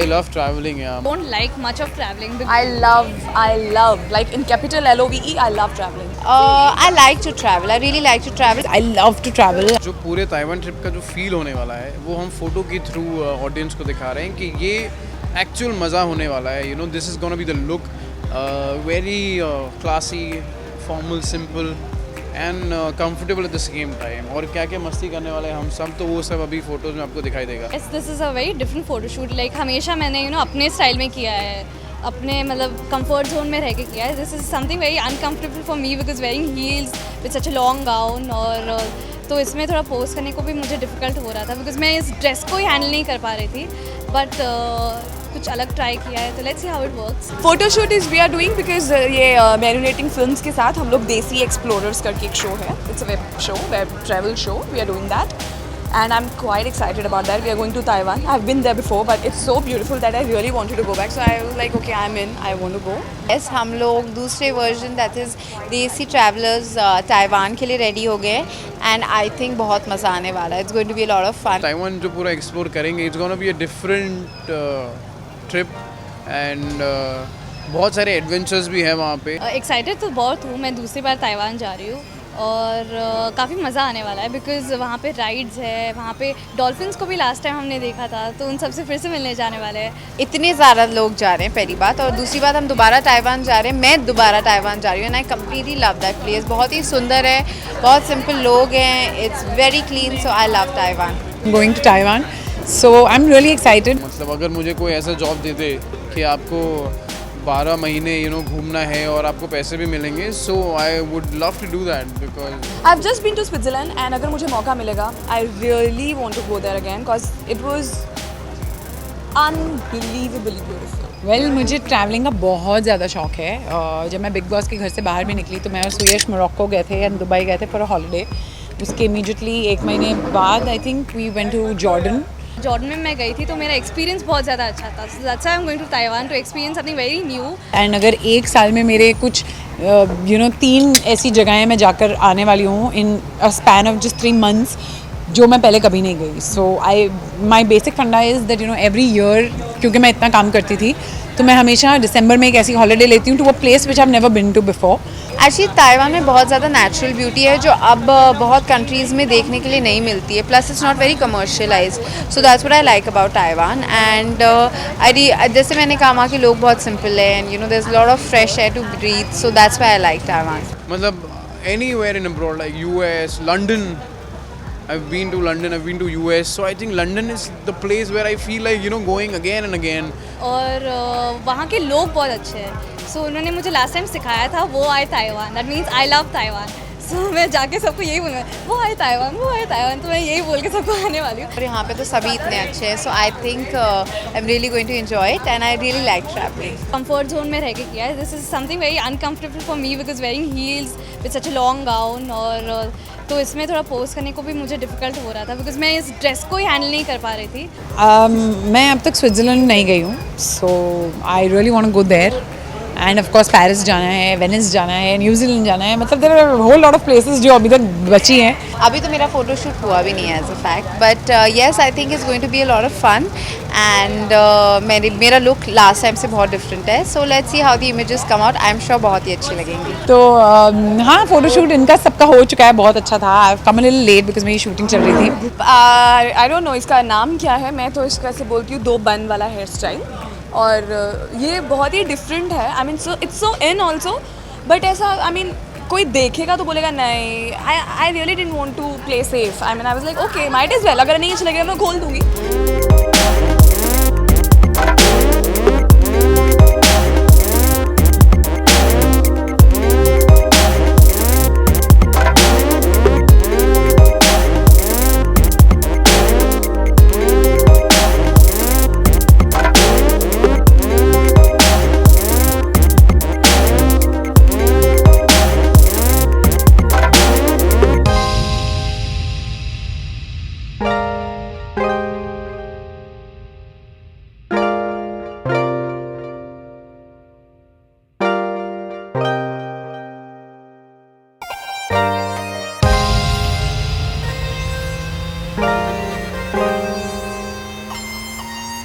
I love traveling, yeah. Don't like much of traveling. I love, like in capital LOVE, I love traveling. I like to travel. I really like to travel. I love to travel. जो पूरे Taiwan trip का जो feel होने वाला है वो हम photo के थ्रू ऑडियंस को दिखा रहे हैं कि ये एक्चुअल मज़ा होने वाला है. You know this is gonna be the look very classy, formal, simple and comfortable at the same time. और क्या क्या मस्ती करने वाले हैं हम सब, तो वो सब अभी फोटोज़ में आपको दिखाई देगा. Yes, this is a very different photo shoot. Like हमेशा मैंने अपने स्टाइल में किया है, अपने मतलब कंफर्ट जोन में रह के किया है. This is something very uncomfortable for me because wearing heels with such a long gown. और तो इसमें थोड़ा पोज करने को भी मुझे डिफ़िकल्ट हो रहा था बिकॉज मैं इस ड्रेस को ही हैंडल नहीं कर पा रही थी. बट कुछ अलग ट्राई किया है, तो let's see how it works. Photoshoot is we are doing because ये मैरिनेटिंग फिल्म्स के साथ हम लोग देसी एक्सप्लोरर्स करके एक शो है. It's a web show, web travel show. We are doing that and I'm quite excited about that. We are going to Taiwan. I've been there before, but it's so beautiful that I really wanted to go back. So I was like, okay, I'm in. I want to go. Yes, हम लोग दूसरे version that is देसी travellers Taiwan के लिए ready हो गए and I think बहुत मज़ा आने वाला है. It's going to be a lot of fun. Taiwan जो पूरा एक्सप्लोर करेंगे it's gonna be a different trip and बहुत सारे एडवेंचर्स भी हैं वहाँ पे. एक्साइटेड तो बहुत हूँ. मैं दूसरी बार ताइवान जा रही हूँ और काफ़ी मज़ा आने वाला है बिकॉज़ वहाँ पे राइड्स है, वहाँ पे डॉल्फिन्स को भी लास्ट टाइम हमने देखा था, तो उन सबसे फिर से मिलने जाने वाले हैं. इतने ज़्यादा लोग जा रहे हैं पहली बात, और दूसरी बात हम दोबारा ताइवान जा रहे हैं. मैं दोबारा ताइवान जा रही हूँ and I completely love that place. बहुत ही सुंदर है, बहुत सिंपल लोग हैं, it's very clean, so I love Taiwan. Going to Taiwan. So I'm really excited. मतलब अगर मुझे कोई ऐसा जॉब दे दे कि आपको 12 महीने घूमना है और आपको पैसे भी मिलेंगे, so I would love to do that because I've just been to Switzerland and अगर मुझे मौका मिलेगा I really want to go there again because it was unbelievably beautiful. Well, मुझे ट्रैवलिंग का बहुत ज़्यादा शौक है. जब मैं बिग बॉस के घर से बाहर भी निकली तो मैं और सुयश मोरक्को गए थे एंड दुबई गए थे फॉर अ हॉलीडे. उसके इमीडिएटली एक महीने बाद I think we went to Jordan. Jordan में मैं गई थी तो मेरा एक्सपीरियंस बहुत ज़्यादा अच्छा था. So that's why I am going to Taiwan to experience something very new. And अगर एक साल में मेरे कुछ 3 ऐसी जगहें मैं जाकर आने वाली हूँ in a span of just 3 months जो मैं पहले कभी नहीं गई. So my basic funda is that every year, क्योंकि मैं इतना काम करती थी तो मैं हमेशा दिसंबर में एक ऐसी हॉलीडे लेती हूँ to a place which I have never been to before. Actually Taiwan में बहुत ज़्यादा नेचुरल ब्यूटी है जो अब बहुत कंट्रीज़ में देखने के लिए नहीं मिलती है. Plus it's not very commercialise, so that's what I like about Taiwan. And जैसे मैंने कहा वहाँ के लोग बहुत सिंपल है and there is lot of fresh air to breathe, so that's why I like Taiwan. मतलब anywhere in abroad like US, London. I've been to London, I've been to US, so I think London is the place where I feel like going again and again. और वहाँ के लोग बहुत अच्छे हैं. सो उन्होंने मुझे लास्ट टाइम सिखाया था वो आए Taiwan, that means I love Taiwan. So मैं जाके सबको यही बोलूँगा वो आए ताइवान, वो आए ताइवान. तो मैं यही बोल के सबको आने वाली हूँ. और यहाँ पे तो सभी इतने अच्छे हैं, so I think I am really going to enjoy it and I really like travelling. Comfort zone में रह के किया है. This is something very uncomfortable for me because wearing heels with such a long gown. और तो इसमें थोड़ा pose करने को भी मुझे डिफ़िकल्ट हो रहा था बिकॉज मैं इस ड्रेस को ही हैंडल नहीं कर पा रही थी. मैं अब तक स्विट्ज़रलैंड नहीं गई हूँ, so I really want to go there. And of course Paris जाना है, वेनिस जाना है, न्यूजीलैंड जाना है. मतलब there are whole lot of places जो अभी तक बची हैं. अभी तो मेरा फोटोशूट हुआ भी नहीं है as a fact, but yes I think it's going to be a lot of fun and मेरा लुक लास्ट टाइम से बहुत डिफरेंट है. So let's see how the images come out. I am sure बहुत ही अच्छी लगेंगी. तो हाँ, फोटोशूट इनका सबका हो चुका है, बहुत अच्छा था. I have come a little late because मेरी शूटिंग चल रही थी. आई डोंट नो इसका नाम क्या है. मैं तो इसका से बोलती हूँ 2 बन वाला हेयर स्टाइल. और ये बहुत ही डिफरेंट है. I mean so it's so in also, but ऐसा आई मीन कोई देखेगा तो बोलेगा नहीं. I really didn't want to play safe. I mean I was like okay might as well, अगर नहीं अच्छा लगेगा मैं खोल दूँगी.